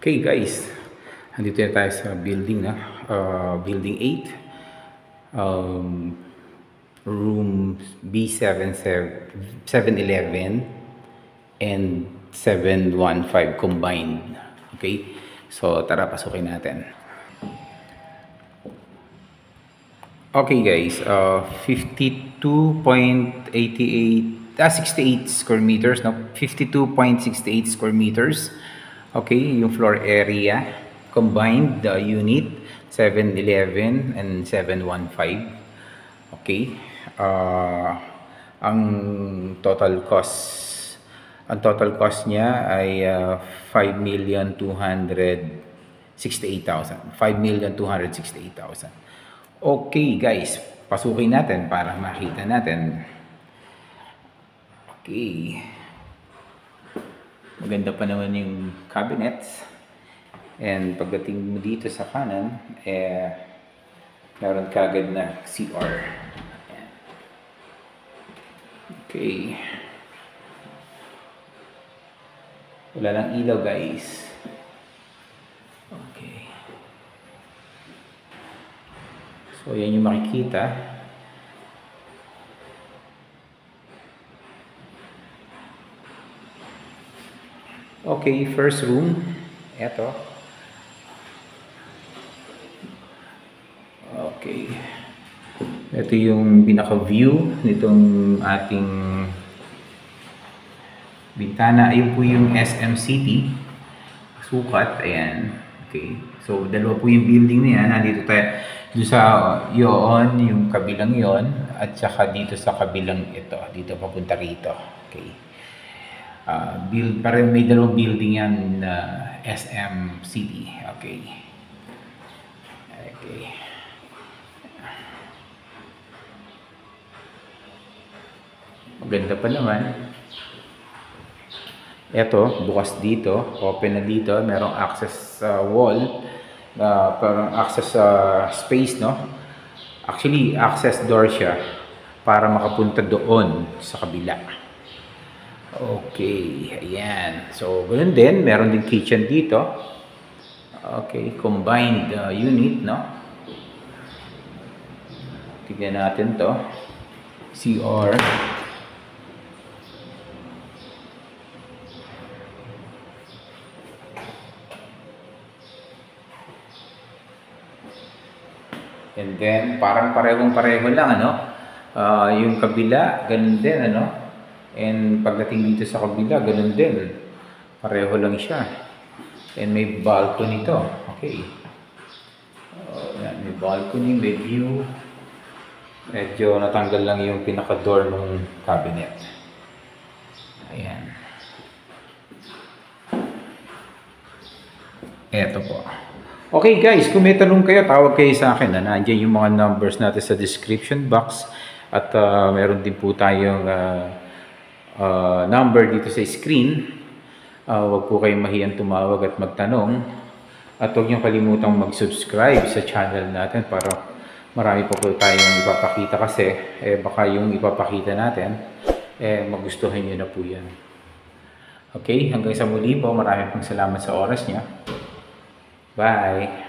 Okay guys, andito na tayo sa building building 8, room B7, 711 and 715 combined. Okay, so tara pasukin natin. Okay guys, 68 square meters, no? 52.68 square meters. Okay, yung floor area combined, the unit 711 and 715. Okay, ang total cost niya ay 5,268,000. 5,268,000. Okay guys, pasukin natin para makita natin. Okay, maganda pa naman yung cabinets, and pagdating mo dito sa kanan, meron kagad na CR. Okay, wala lang ilaw guys. Okay, so yan yung makikita. Okay, first room, eto. Okay, ito yung pinaka-view nitong ating bintana. Ayun po yung SM City sukat, ayan. Okay, so dalawa po yung building na yan. Nandito tayo doon sa yon, yung kabilang yon, at saka dito sa kabilang ito, dito papunta rito. Okay, parang may dalawang building yan na SM City. Okay, okay. Maganda pa naman. Ito, bukas dito, open na dito, merong access wall, parang access space, no? Actually, access door siya para makapunta doon sa kabila. Okay, ayan. So, ganoon din, meron din kitchen dito. Okay, combined unit, no? Tignan natin to. CR. And then, parang parehong-pareho lang, ano? Yung kabila, ganun din, ano? And pagdating dito sa kabila, ganun din. Pareho lang siya. And may balcony to. Okay. Yan, may balcony, may view. Medyo natanggal lang yung pinaka-door ng cabinet. Ayan. Eto po. Okay guys, kung may tanong kayo, tawag kayo sa akin. Nandiyan yung mga numbers natin sa description box. At meron din po tayong number dito sa screen. Huwag po kayong mahiyang tumawag at magtanong. At huwag niyong kalimutang mag-subscribe sa channel natin para marami po tayong ipapakita, kasi baka yung ipapakita natin magustuhan niyo na po yan. Okay, hanggang sa muli po, marami pong salamat sa oras niya. Bye!